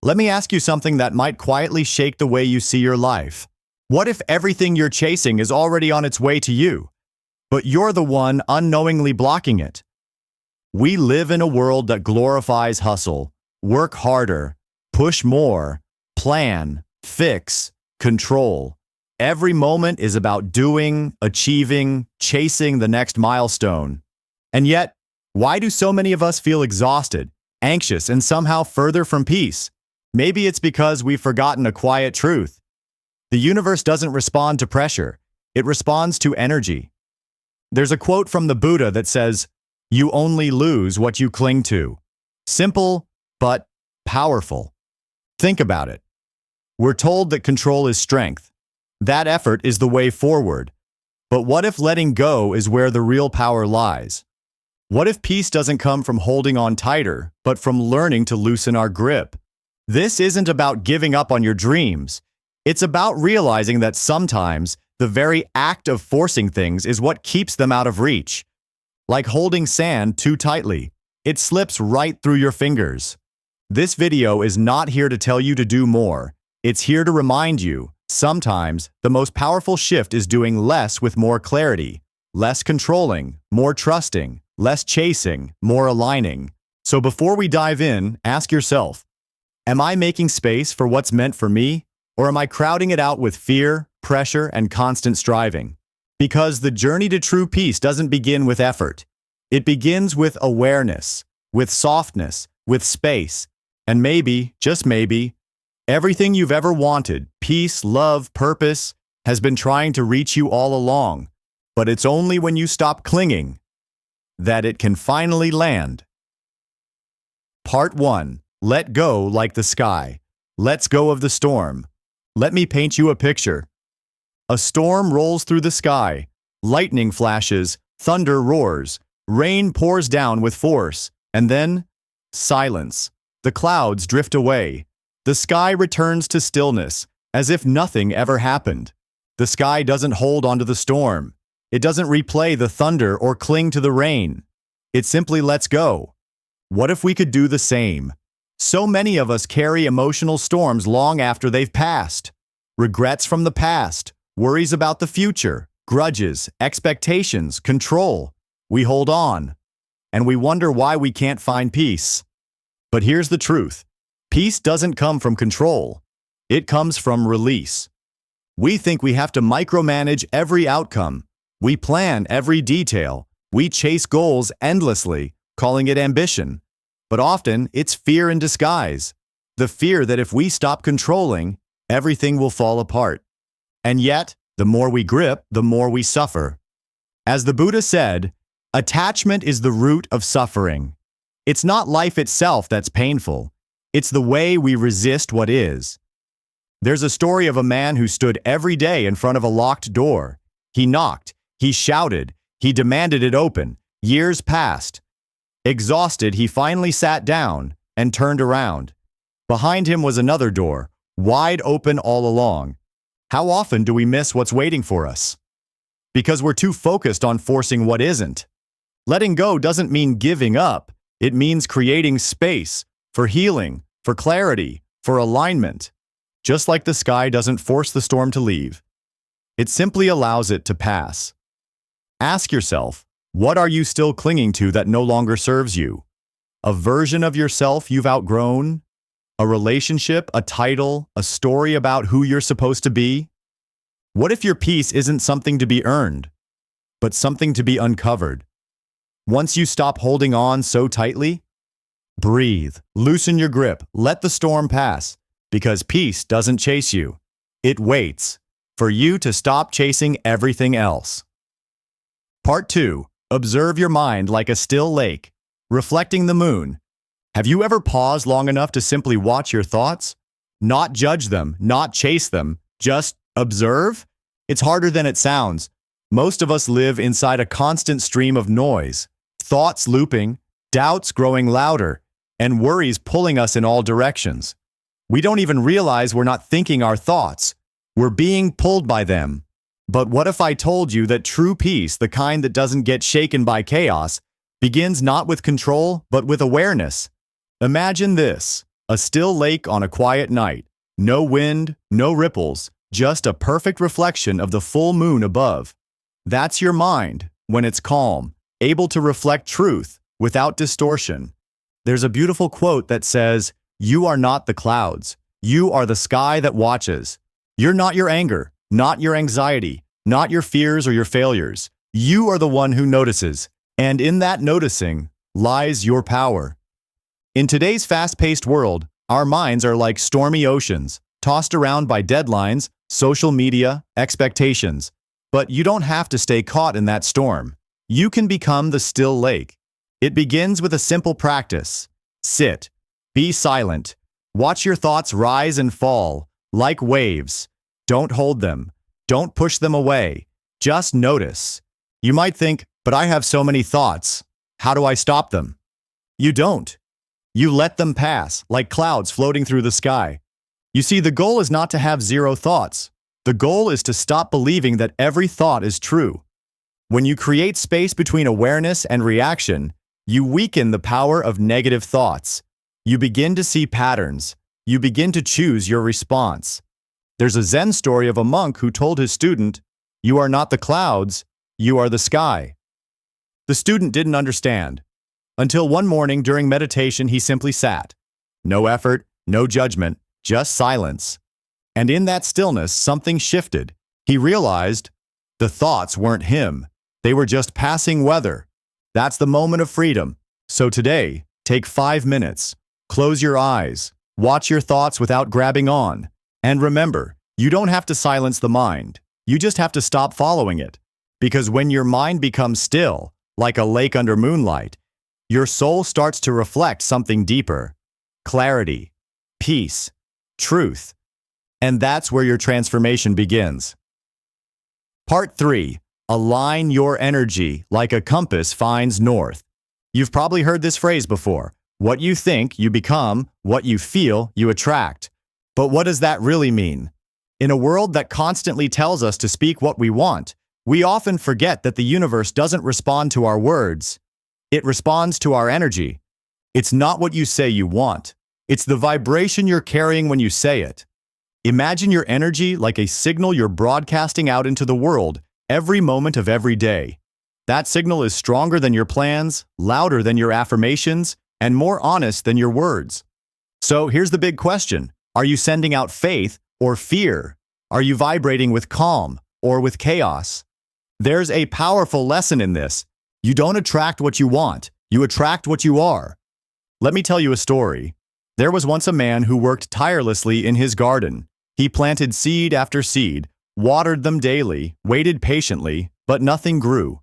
Let me ask you something that might quietly shake the way you see your life. What if everything you're chasing is already on its way to you, but you're the one unknowingly blocking it? We live in a world that glorifies hustle, work harder, push more, plan, fix, control. Every moment is about doing, achieving, chasing the next milestone. And yet, why do so many of us feel exhausted, anxious, and somehow further from peace? Maybe it's because we've forgotten a quiet truth. The universe doesn't respond to pressure, it responds to energy. There's a quote from the Buddha that says, "You only lose what you cling to." Simple, but powerful. Think about it. We're told that control is strength. That effort is the way forward. But what if letting go is where the real power lies? What if peace doesn't come from holding on tighter, but from learning to loosen our grip? This isn't about giving up on your dreams. It's about realizing that sometimes the very act of forcing things is what keeps them out of reach. Like holding sand too tightly, it slips right through your fingers. This video is not here to tell you to do more. It's here to remind you, sometimes the most powerful shift is doing less with more clarity, less controlling, more trusting, less chasing, more aligning. So before we dive in, ask yourself, am I making space for what's meant for me, or am I crowding it out with fear, pressure, and constant striving? Because the journey to true peace doesn't begin with effort. It begins with awareness, with softness, with space, and maybe, just maybe, everything you've ever wanted, peace, love, purpose, has been trying to reach you all along. But it's only when you stop clinging that it can finally land. Part 1. Let go like the sky. Let's go of the storm. Let me paint you a picture. A storm rolls through the sky. Lightning flashes, thunder roars, rain pours down with force, and then silence. The clouds drift away. The sky returns to stillness, as if nothing ever happened. The sky doesn't hold onto the storm. It doesn't replay the thunder or cling to the rain. It simply lets go. What if we could do the same? So many of us carry emotional storms long after they've passed. Regrets from the past, worries about the future, grudges, expectations, control. We hold on, and we wonder why we can't find peace. But here's the truth. Peace doesn't come from control. It comes from release. We think we have to micromanage every outcome. We plan every detail. We chase goals endlessly, calling it ambition. But often, it's fear in disguise. The fear that if we stop controlling, everything will fall apart. And yet, the more we grip, the more we suffer. As the Buddha said, attachment is the root of suffering. It's not life itself that's painful. It's the way we resist what is. There's a story of a man who stood every day in front of a locked door. He knocked, he shouted, he demanded it open. Years passed. Exhausted, he finally sat down and turned around. Behind him was another door, wide open all along. How often do we miss what's waiting for us? Because we're too focused on forcing what isn't. Letting go doesn't mean giving up. It means creating space for healing, for clarity, for alignment. Just like the sky doesn't force the storm to leave. It simply allows it to pass. Ask yourself, what are you still clinging to that no longer serves you? A version of yourself you've outgrown? A relationship, a title, a story about who you're supposed to be? What if your peace isn't something to be earned, but something to be uncovered? Once you stop holding on so tightly, breathe, loosen your grip, let the storm pass, because peace doesn't chase you. It waits for you to stop chasing everything else. Part 2. Observe your mind like a still lake, reflecting the moon. Have you ever paused long enough to simply watch your thoughts? Not judge them, not chase them, just observe? It's harder than it sounds. Most of us live inside a constant stream of noise, thoughts looping, doubts growing louder, and worries pulling us in all directions. We don't even realize we're not thinking our thoughts. We're being pulled by them. But what if I told you that true peace, the kind that doesn't get shaken by chaos, begins not with control, but with awareness? Imagine this. A still lake on a quiet night. No wind, no ripples, just a perfect reflection of the full moon above. That's your mind, when it's calm, able to reflect truth without distortion. There's a beautiful quote that says, "You are not the clouds. You are the sky that watches." You're not your anger, not your anxiety, not your fears or your failures. You are the one who notices, and in that noticing lies your power. In today's fast-paced world, our minds are like stormy oceans, tossed around by deadlines, social media, expectations. But you don't have to stay caught in that storm. You can become the still lake. It begins with a simple practice. Sit. Be silent. Watch your thoughts rise and fall, like waves. Don't hold them. Don't push them away. Just notice. You might think, but I have so many thoughts. How do I stop them? You don't. You let them pass, like clouds floating through the sky. You see, the goal is not to have zero thoughts. The goal is to stop believing that every thought is true. When you create space between awareness and reaction, you weaken the power of negative thoughts. You begin to see patterns. You begin to choose your response. There's a Zen story of a monk who told his student, "You are not the clouds, you are the sky." The student didn't understand. Until one morning during meditation, he simply sat. No effort, no judgment, just silence. And in that stillness, something shifted. He realized the thoughts weren't him. They were just passing weather. That's the moment of freedom. So today, take 5 minutes. Close your eyes. Watch your thoughts without grabbing on. And remember, you don't have to silence the mind. You just have to stop following it. Because when your mind becomes still, like a lake under moonlight, your soul starts to reflect something deeper. Clarity, peace, truth. And that's where your transformation begins. Part 3. Align your energy like a compass finds north. You've probably heard this phrase before. What you think, you become. What you feel, you attract. But what does that really mean? In a world that constantly tells us to speak what we want, we often forget that the universe doesn't respond to our words. It responds to our energy. It's not what you say you want. It's the vibration you're carrying when you say it. Imagine your energy like a signal you're broadcasting out into the world every moment of every day. That signal is stronger than your plans, louder than your affirmations, and more honest than your words. So here's the big question. Are you sending out faith or fear? Are you vibrating with calm or with chaos? There's a powerful lesson in this. You don't attract what you want. You attract what you are. Let me tell you a story. There was once a man who worked tirelessly in his garden. He planted seed after seed, watered them daily, waited patiently, but nothing grew.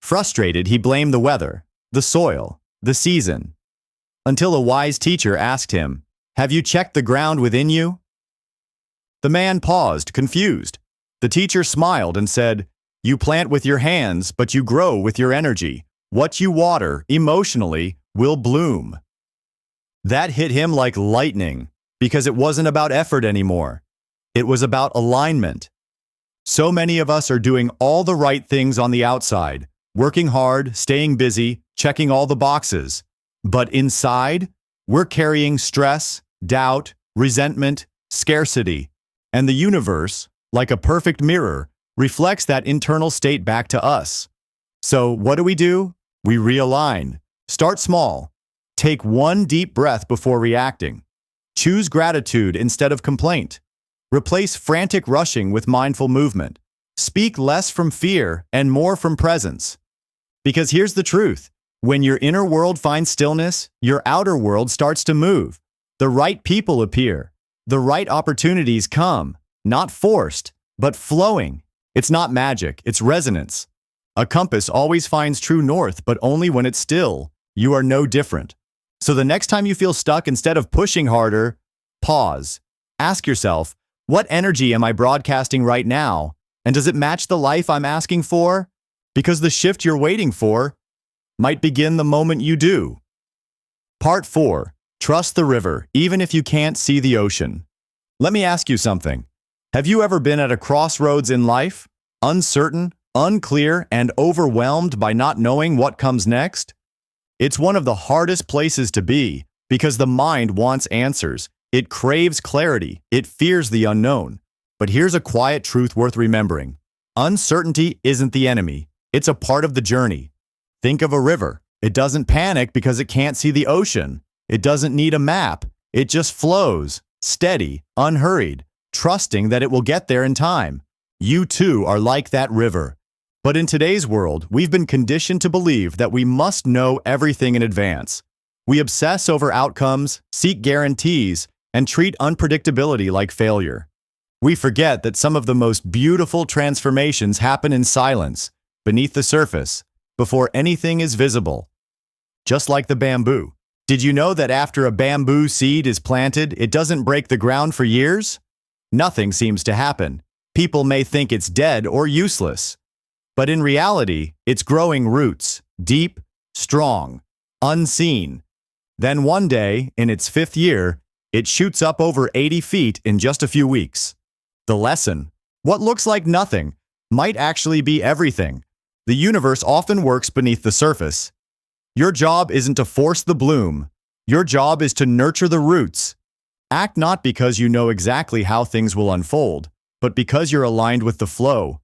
Frustrated, he blamed the weather, the soil, the season. Until a wise teacher asked him, "Have you checked the ground within you?" The man paused, confused. The teacher smiled and said, "You plant with your hands, but you grow with your energy. What you water, emotionally, will bloom." That hit him like lightning, because it wasn't about effort anymore. It was about alignment. So many of us are doing all the right things on the outside, working hard, staying busy, checking all the boxes. But inside, we're carrying stress, doubt, resentment, scarcity. And the universe, like a perfect mirror, reflects that internal state back to us. So what do? We realign. Start small. Take one deep breath before reacting. Choose gratitude instead of complaint. Replace frantic rushing with mindful movement. Speak less from fear and more from presence. Because here's the truth. When your inner world finds stillness, your outer world starts to move. The right people appear. The right opportunities come. Not forced, but flowing. It's not magic, it's resonance. A compass always finds true north, but only when it's still. You are no different. So the next time you feel stuck, instead of pushing harder, pause. Ask yourself, what energy am I broadcasting right now? And does it match the life I'm asking for? Because the shift you're waiting for might begin the moment you do. Part 4. Trust the river, even if you can't see the ocean. Let me ask you something. Have you ever been at a crossroads in life? Uncertain, unclear, and overwhelmed by not knowing what comes next? It's one of the hardest places to be, Because the mind wants answers. It craves clarity. It fears the unknown. But here's a quiet truth worth remembering. Uncertainty isn't the enemy. It's a part of the journey. Think of a river. It doesn't panic because it can't see the ocean. It doesn't need a map. It just flows, steady, unhurried, trusting that it will get there in time. You too are like that river. But in today's world, we've been conditioned to believe that we must know everything in advance. We obsess over outcomes, seek guarantees, and treat unpredictability like failure. We forget that some of the most beautiful transformations happen in silence, beneath the surface, before anything is visible. Just like the bamboo. Did you know that after a bamboo seed is planted, it doesn't break the ground for years? Nothing seems to happen. People may think it's dead or useless. But in reality, it's growing roots, deep, strong, unseen. Then one day, in its 5th year, it shoots up over 80 feet in just a few weeks. The lesson: what looks like nothing might actually be everything. The universe often works beneath the surface. Your job isn't to force the bloom. Your job is to nurture the roots. Act not because you know exactly how things will unfold, but because you're aligned with the flow.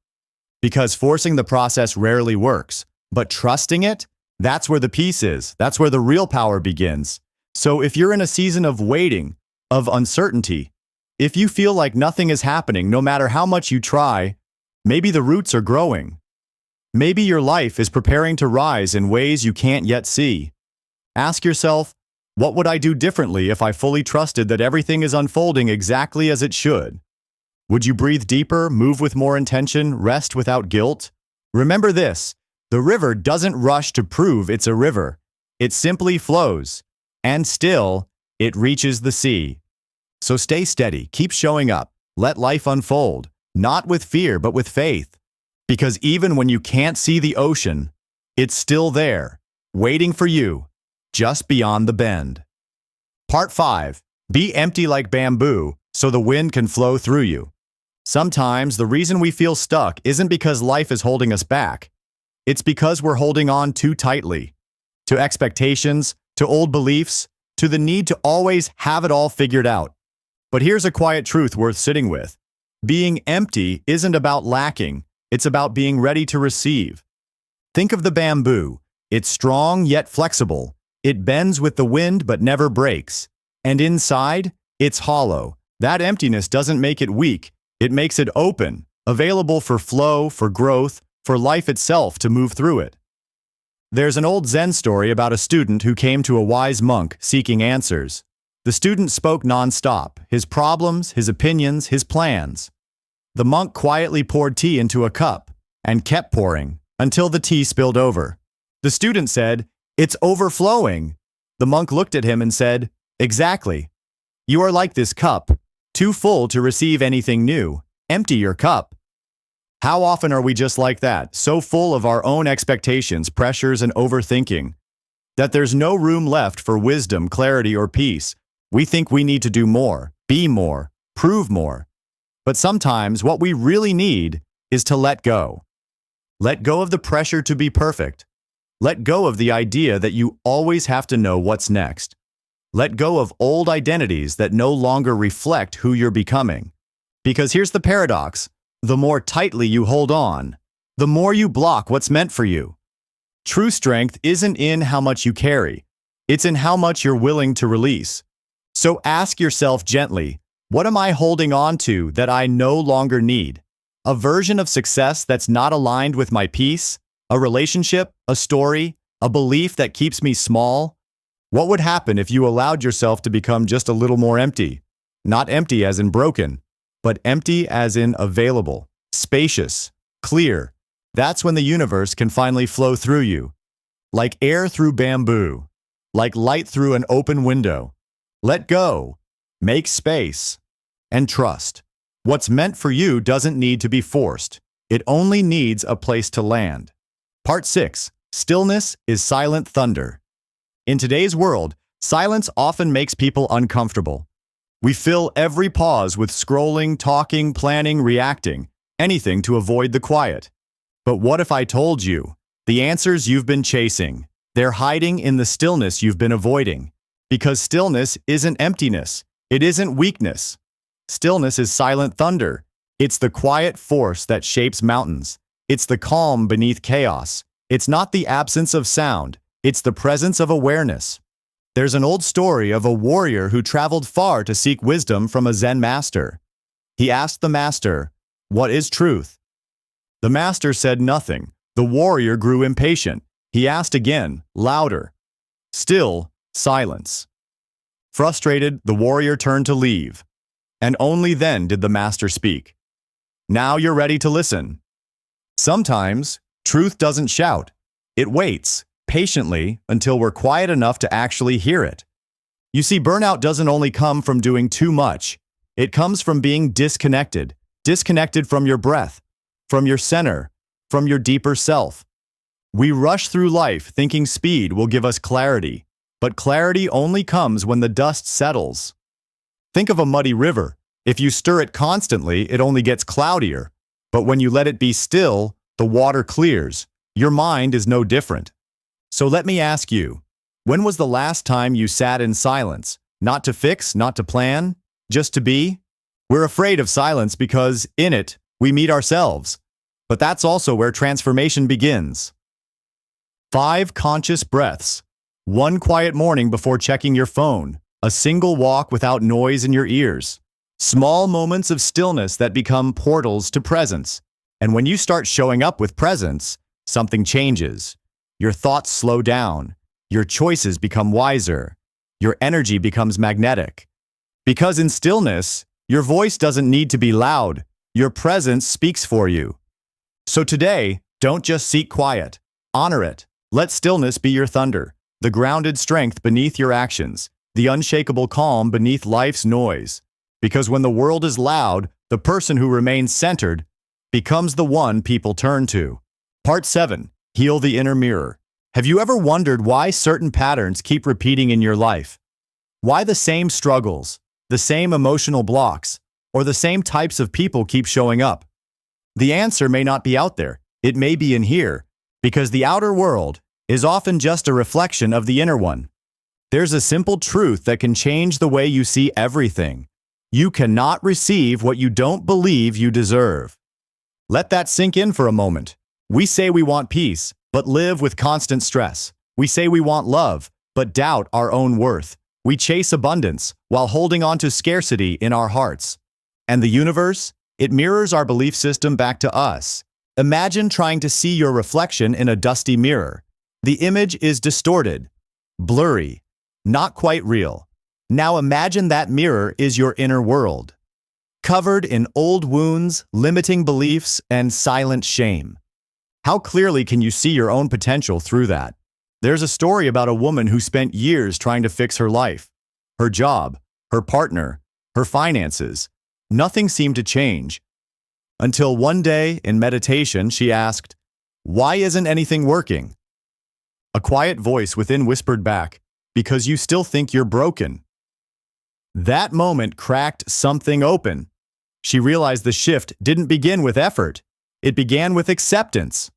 Because forcing the process rarely works, but trusting it, that's where the peace is. That's where the real power begins. So if you're in a season of waiting, of uncertainty, if you feel like nothing is happening no matter how much you try, maybe the roots are growing. Maybe your life is preparing to rise in ways you can't yet see. Ask yourself, what would I do differently if I fully trusted that everything is unfolding exactly as it should? Would you breathe deeper, move with more intention, rest without guilt? Remember this: the river doesn't rush to prove it's a river. It simply flows, and still, it reaches the sea. So stay steady, keep showing up, let life unfold, not with fear but with faith. Because even when you can't see the ocean, it's still there, waiting for you, just beyond the bend. Part 5. Be empty like bamboo, so the wind can flow through you. Sometimes the reason we feel stuck isn't because life is holding us back. It's because we're holding on too tightly. To expectations, to old beliefs, to the need to always have it all figured out. But here's a quiet truth worth sitting with. Being empty isn't about lacking. It's about being ready to receive. Think of the bamboo. It's strong yet flexible. It bends with the wind but never breaks. And inside, it's hollow. That emptiness doesn't make it weak. It makes it open, available for flow, for growth, for life itself to move through it. There's an old Zen story about a student who came to a wise monk seeking answers. The student spoke nonstop, his problems, his opinions, his plans. The monk quietly poured tea into a cup and kept pouring until the tea spilled over. The student said, "It's overflowing." The monk looked at him and said, "Exactly. You are like this cup, too full to receive anything new. Empty your cup." How often are we just like that, so full of our own expectations, pressures, and overthinking, that there's no room left for wisdom, clarity, or peace? We think we need to do more, be more, prove more. But sometimes what we really need is to let go. Let go of the pressure to be perfect. Let go of the idea that you always have to know what's next. Let go of old identities that no longer reflect who you're becoming. Because here's the paradox: the more tightly you hold on, the more you block what's meant for you. True strength isn't in how much you carry. It's in how much you're willing to release. So ask yourself gently, what am I holding on to that I no longer need? A version of success that's not aligned with my peace? A relationship? A story? A belief that keeps me small? What would happen if you allowed yourself to become just a little more empty? Not empty as in broken, but empty as in available, spacious, clear. That's when the universe can finally flow through you. Like air through bamboo. Like light through an open window. Let go. Make space. And trust. What's meant for you doesn't need to be forced. It only needs a place to land. Part 6. Stillness is silent thunder. In today's world, silence often makes people uncomfortable. We fill every pause with scrolling, talking, planning, reacting, anything to avoid the quiet. But what if I told you, the answers you've been chasing, they're hiding in the stillness you've been avoiding? Because stillness isn't emptiness. It isn't weakness. Stillness is silent thunder. It's the quiet force that shapes mountains. It's the calm beneath chaos. It's not the absence of sound. It's the presence of awareness. There's an old story of a warrior who traveled far to seek wisdom from a Zen master. He asked the master, "What is truth?" The master said nothing. The warrior grew impatient. He asked again, louder. Still, silence. Frustrated, the warrior turned to leave. And only then did the master speak. "Now you're ready to listen." Sometimes, truth doesn't shout. It waits, patiently, until we're quiet enough to actually hear it. You see, burnout doesn't only come from doing too much. It comes from being disconnected. Disconnected from your breath, from your center, from your deeper self. We rush through life thinking speed will give us clarity, but clarity only comes when the dust settles. Think of a muddy river. If you stir it constantly, it only gets cloudier. But when you let it be still, the water clears. Your mind is no different. So let me ask you, when was the last time you sat in silence? Not to fix, not to plan, just to be? We're afraid of silence because, in it, we meet ourselves. But that's also where transformation begins. 5 conscious breaths. 1 quiet morning before checking your phone. A single walk without noise in your ears. Small moments of stillness that become portals to presence. And when you start showing up with presence, something changes. Your thoughts slow down. Your choices become wiser. Your energy becomes magnetic. Because in stillness, your voice doesn't need to be loud. Your presence speaks for you. So today, don't just seek quiet. Honor it. Let stillness be your thunder, the grounded strength beneath your actions, the unshakable calm beneath life's noise. Because when the world is loud, the person who remains centered becomes the one people turn to. Part 7. Heal the inner mirror. Have you ever wondered why certain patterns keep repeating in your life? Why the same struggles, the same emotional blocks, or the same types of people keep showing up? The answer may not be out there. It may be in here, because the outer world is often just a reflection of the inner one. There's a simple truth that can change the way you see everything. You cannot receive what you don't believe you deserve. Let that sink in for a moment. We say we want peace, but live with constant stress. We say we want love, but doubt our own worth. We chase abundance while holding on to scarcity in our hearts. And the universe? It mirrors our belief system back to us. Imagine trying to see your reflection in a dusty mirror. The image is distorted, blurry, not quite real. Now imagine that mirror is your inner world, covered in old wounds, limiting beliefs, and silent shame. How clearly can you see your own potential through that? There's a story about a woman who spent years trying to fix her life, her job, her partner, her finances. Nothing seemed to change. Until one day, in meditation, she asked, "Why isn't anything working?" A quiet voice within whispered back, "Because you still think you're broken." That moment cracked something open. She realized the shift didn't begin with effort. It began with acceptance.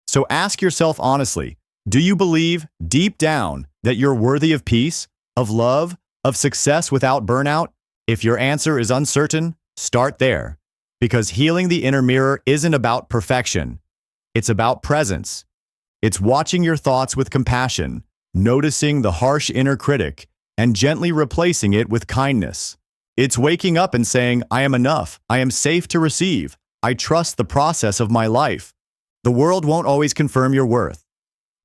So ask yourself honestly, do you believe deep down that you're worthy of peace, of love, of success without burnout? If your answer is uncertain, start there. Because healing the inner mirror isn't about perfection. It's about presence. It's watching your thoughts with compassion, noticing the harsh inner critic, and gently replacing it with kindness. It's waking up and saying, "I am enough. I am safe to receive. I trust the process of my life." The world won't always confirm your worth.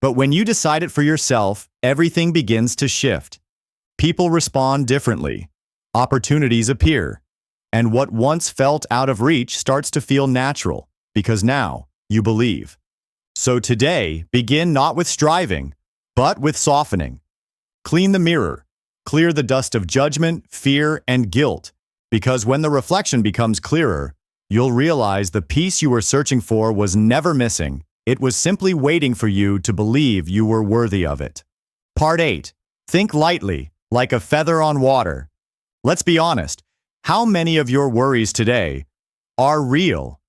But when you decide it for yourself, everything begins to shift. People respond differently. Opportunities appear. And what once felt out of reach starts to feel natural, because now you believe. So today, begin not with striving, but with softening. Clean the mirror. Clear the dust of judgment, fear, and guilt, because when the reflection becomes clearer, you'll realize the peace you were searching for was never missing. It was simply waiting for you to believe you were worthy of it. Part 8. Think lightly, like a feather on water. Let's be honest. How many of your worries today are real?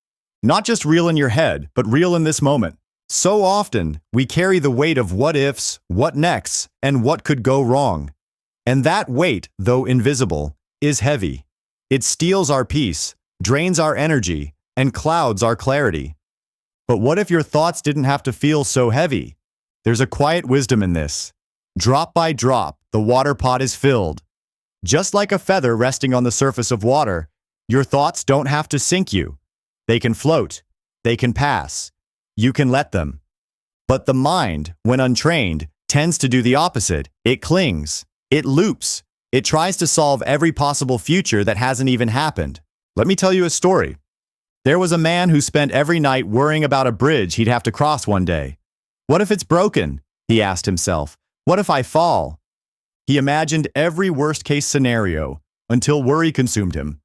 Not just real in your head, but real in this moment. So often, we carry the weight of what ifs, what next, and what could go wrong. And that weight, though invisible, is heavy. It steals our peace, drains our energy, and clouds our clarity. But what if your thoughts didn't have to feel so heavy? There's a quiet wisdom in this. Drop by drop, the water pot is filled. Just like a feather resting on the surface of water, your thoughts don't have to sink you. They can float. They can pass. You can let them. But the mind, when untrained, tends to do the opposite. It clings. It loops. It tries to solve every possible future that hasn't even happened. Let me tell you a story. There was a man who spent every night worrying about a bridge he'd have to cross one day. What if it's broken? He asked himself. What if I fall? He imagined every worst-case scenario until worry consumed him.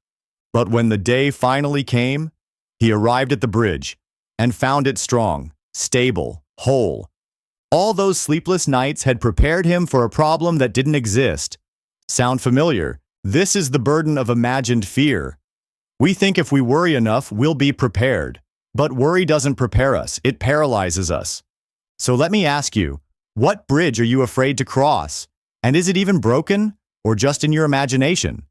But when the day finally came, he arrived at the bridge and found it strong, stable, whole. All those sleepless nights had prepared him for a problem that didn't exist. Sound familiar? This is the burden of imagined fear. We think if we worry enough, we'll be prepared. But worry doesn't prepare us, it paralyzes us. So let me ask you, what bridge are you afraid to cross? And is it even broken, or just in your imagination?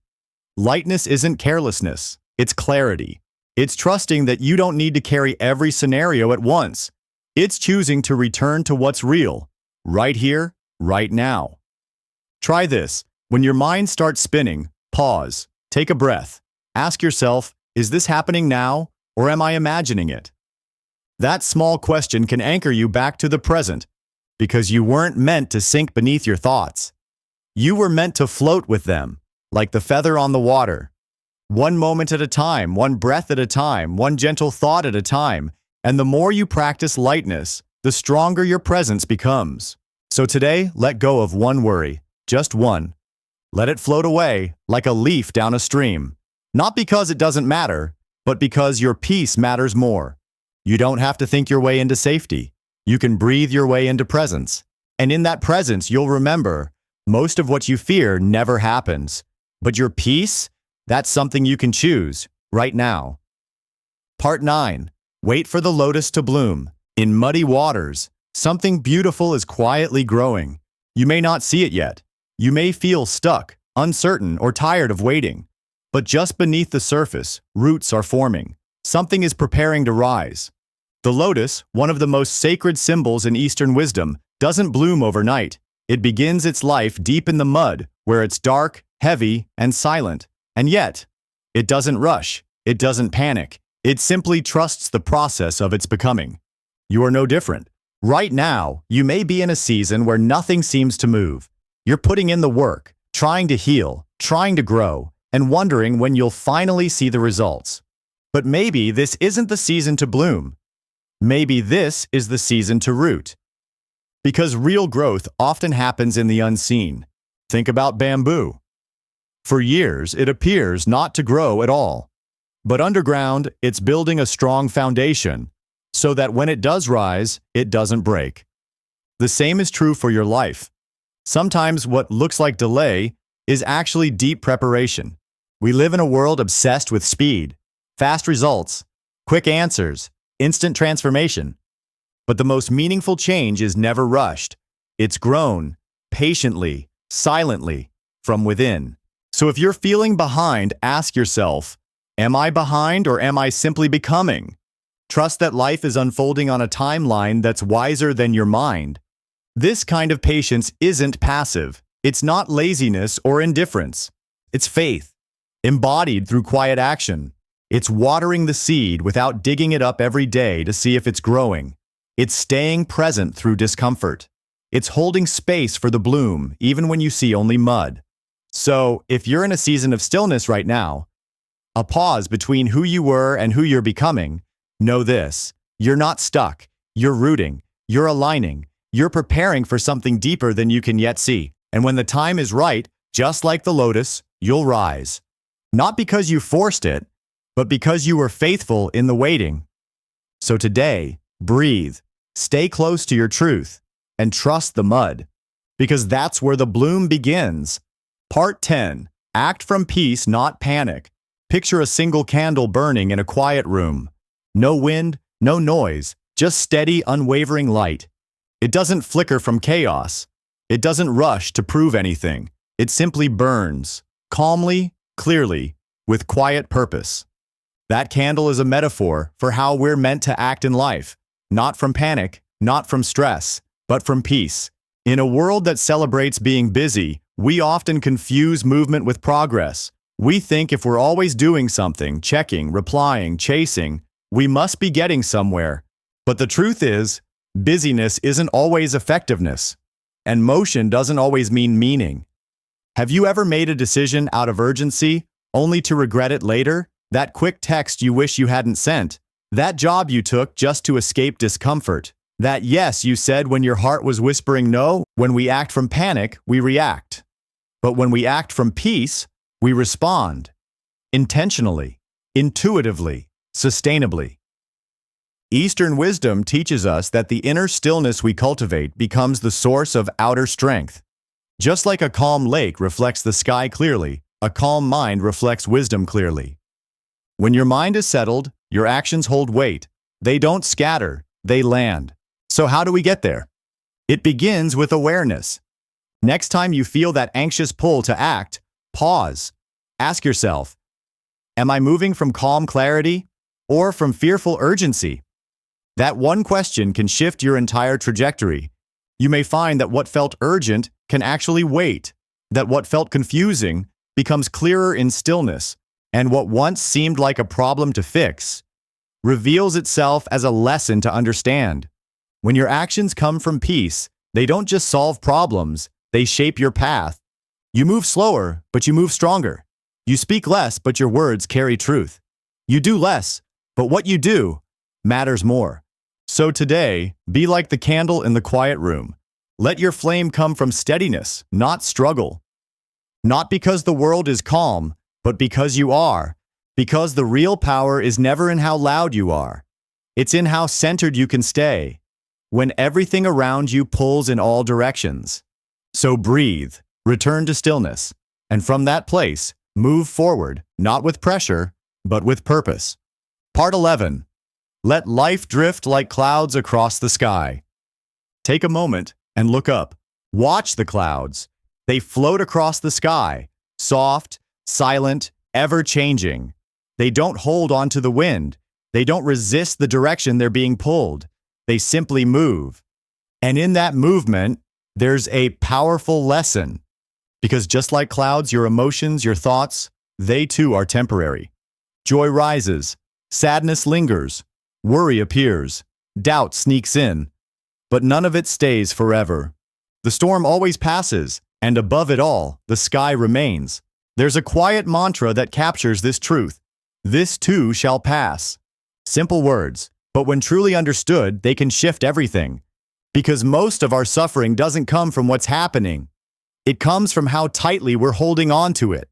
Lightness isn't carelessness, it's clarity. It's trusting that you don't need to carry every scenario at once. It's choosing to return to what's real, right here, right now. Try this. When your mind starts spinning, pause, take a breath. Ask yourself, is this happening now, or am I imagining it? That small question can anchor you back to the present, because you weren't meant to sink beneath your thoughts. You were meant to float with them, like the feather on the water. One moment at a time, one breath at a time, one gentle thought at a time, and the more you practice lightness, the stronger your presence becomes. So today, let go of one worry, just one. Let it float away like a leaf down a stream. Not because it doesn't matter, but because your peace matters more. You don't have to think your way into safety. You can breathe your way into presence. And in that presence, you'll remember, most of what you fear never happens. But your peace, that's something you can choose right now. Part 9. Wait for the lotus to bloom. In muddy waters, something beautiful is quietly growing. You may not see it yet. You may feel stuck, uncertain, or tired of waiting. But just beneath the surface, roots are forming. Something is preparing to rise. The lotus, one of the most sacred symbols in Eastern wisdom, doesn't bloom overnight. It begins its life deep in the mud, where it's dark, heavy, and silent. And yet, it doesn't rush. It doesn't panic. It simply trusts the process of its becoming. You are no different. Right now, you may be in a season where nothing seems to move. You're putting in the work, trying to heal, trying to grow, and wondering when you'll finally see the results. But maybe this isn't the season to bloom. Maybe this is the season to root. Because real growth often happens in the unseen. Think about bamboo. For years, it appears not to grow at all. But underground, it's building a strong foundation, so that when it does rise, it doesn't break. The same is true for your life. Sometimes what looks like delay is actually deep preparation. We live in a world obsessed with speed, fast results, quick answers, instant transformation. But the most meaningful change is never rushed. It's grown, patiently, silently, from within. So if you're feeling behind, ask yourself, am I behind or am I simply becoming? Trust that life is unfolding on a timeline that's wiser than your mind. This kind of patience isn't passive. It's not laziness or indifference. It's faith, embodied through quiet action. It's watering the seed without digging it up every day to see if it's growing. It's staying present through discomfort. It's holding space for the bloom, even when you see only mud. So, if you're in a season of stillness right now, a pause between who you were and who you're becoming, know this: you're not stuck. You're rooting. You're aligning. You're preparing for something deeper than you can yet see. And when the time is right, just like the lotus, you'll rise. Not because you forced it, but because you were faithful in the waiting. So today, breathe, stay close to your truth, and trust the mud. Because that's where the bloom begins. Part 10. Act from peace, not panic. Picture a single candle burning in a quiet room. No wind, no noise, just steady, unwavering light. It doesn't flicker from chaos. It doesn't rush to prove anything. It simply burns, calmly, clearly, with quiet purpose. That candle is a metaphor for how we're meant to act in life, not from panic, not from stress, but from peace. In a world that celebrates being busy, we often confuse movement with progress. We think if we're always doing something, checking, replying, chasing, we must be getting somewhere. But the truth is, busyness isn't always effectiveness, and motion doesn't always mean meaning. Have you ever made a decision out of urgency, only to regret it later? That quick text you wish you hadn't sent? That job you took just to escape discomfort? That yes you said when your heart was whispering no? When we act from panic, we react. But when we act from peace, we respond. Intentionally, intuitively, sustainably. Eastern wisdom teaches us that the inner stillness we cultivate becomes the source of outer strength. Just like a calm lake reflects the sky clearly, a calm mind reflects wisdom clearly. When your mind is settled, your actions hold weight. They don't scatter, they land. So how do we get there? It begins with awareness. Next time you feel that anxious pull to act, pause. Ask yourself, am I moving from calm clarity or from fearful urgency? That one question can shift your entire trajectory. You may find that what felt urgent can actually wait, that what felt confusing becomes clearer in stillness, and what once seemed like a problem to fix reveals itself as a lesson to understand. When your actions come from peace, they don't just solve problems, they shape your path. You move slower, but you move stronger. You speak less, but your words carry truth. You do less, but what you do matters more. So today, be like the candle in the quiet room. Let your flame come from steadiness, not struggle. Not because the world is calm, but because you are. Because the real power is never in how loud you are. It's in how centered you can stay, when everything around you pulls in all directions. So breathe, return to stillness, and from that place, move forward, not with pressure, but with purpose. Part 11. Let life drift like clouds across the sky. Take a moment and look up. Watch the clouds. They float across the sky, soft, silent, ever-changing. They don't hold onto the wind. They don't resist the direction they're being pulled. They simply move. And in that movement, there's a powerful lesson. Because just like clouds, your emotions, your thoughts, they too are temporary. Joy rises, sadness lingers, worry appears, doubt sneaks in. But none of it stays forever. The storm always passes, and above it all, the sky remains. There's a quiet mantra that captures this truth. This too shall pass. Simple words, but when truly understood, they can shift everything. Because most of our suffering doesn't come from what's happening. It comes from how tightly we're holding on to it.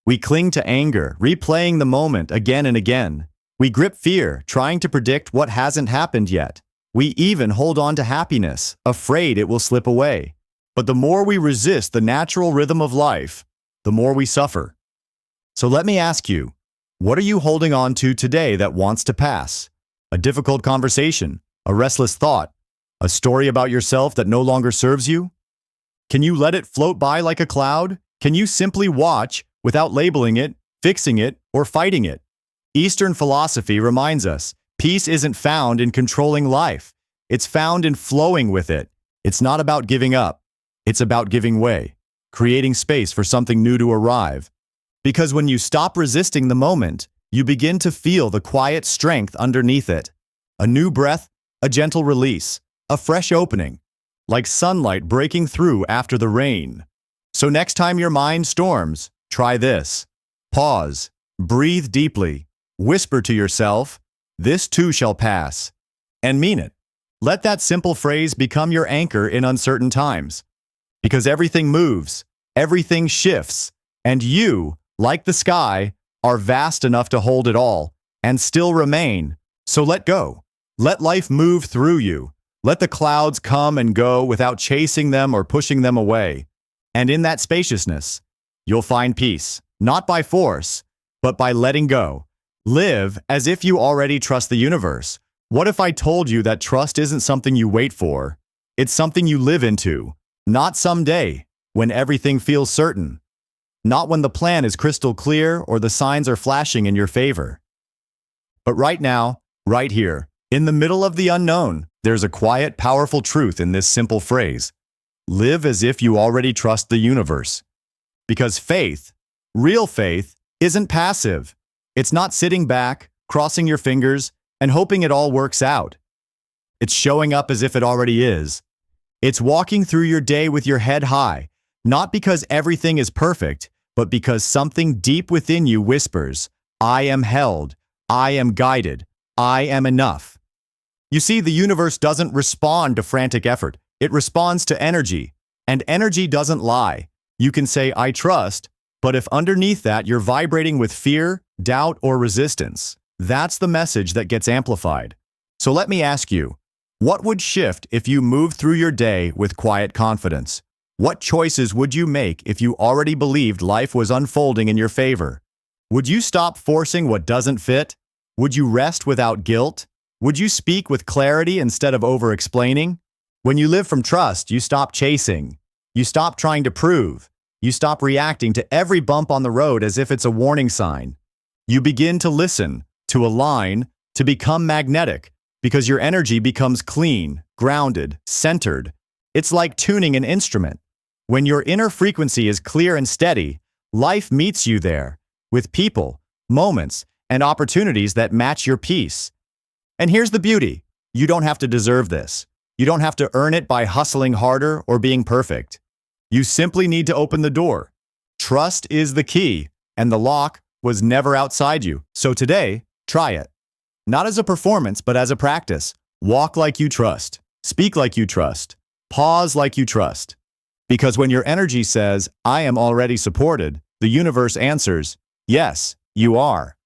We cling to anger, replaying the moment again and again. We grip fear, trying to predict what hasn't happened yet. We even hold on to happiness, afraid it will slip away. But the more we resist the natural rhythm of life, the more we suffer. So let me ask you, what are you holding on to today that wants to pass? A difficult conversation, a restless thought, a story about yourself that no longer serves you? Can you let it float by like a cloud? Can you simply watch without labeling it, fixing it, or fighting it? Eastern philosophy reminds us, peace isn't found in controlling life. It's found in flowing with it. It's not about giving up. It's about giving way, creating space for something new to arrive. Because when you stop resisting the moment, you begin to feel the quiet strength underneath it. A new breath, a gentle release, a fresh opening, like sunlight breaking through after the rain. So next time your mind storms, try this. Pause, breathe deeply, whisper to yourself, "This too shall pass," and mean it. Let that simple phrase become your anchor in uncertain times. Because everything moves, everything shifts, and you, like the sky, are vast enough to hold it all and still remain. So let go. Let life move through you. Let the clouds come and go without chasing them or pushing them away. And in that spaciousness, you'll find peace, not by force, but by letting go. Live as if you already trust the universe. What if I told you that trust isn't something you wait for? It's something you live into. Not someday, when everything feels certain, not when the plan is crystal clear or the signs are flashing in your favor. But right now, right here, in the middle of the unknown, there's a quiet, powerful truth in this simple phrase. Live as if you already trust the universe. Because faith, real faith, isn't passive. It's not sitting back, crossing your fingers, and hoping it all works out. It's showing up as if it already is. It's walking through your day with your head high, not because everything is perfect, but because something deep within you whispers, I am held, I am guided, I am enough. You see, the universe doesn't respond to frantic effort. It responds to energy, and energy doesn't lie. You can say, I trust, but if underneath that you're vibrating with fear, doubt, or resistance, that's the message that gets amplified. So let me ask you, what would shift if you moved through your day with quiet confidence? What choices would you make if you already believed life was unfolding in your favor? Would you stop forcing what doesn't fit? Would you rest without guilt? Would you speak with clarity instead of over-explaining? When you live from trust, you stop chasing. You stop trying to prove. You stop reacting to every bump on the road as if it's a warning sign. You begin to listen, to align, to become magnetic, because your energy becomes clean, grounded, centered. It's like tuning an instrument. When your inner frequency is clear and steady, life meets you there, with people, moments, and opportunities that match your peace. And here's the beauty. You don't have to deserve this. You don't have to earn it by hustling harder or being perfect. You simply need to open the door. Trust is the key, and the lock was never outside you. So today, try it. Not as a performance, but as a practice. Walk like you trust. Speak like you trust. Pause like you trust. Because when your energy says, I am already supported, the universe answers, yes, you are.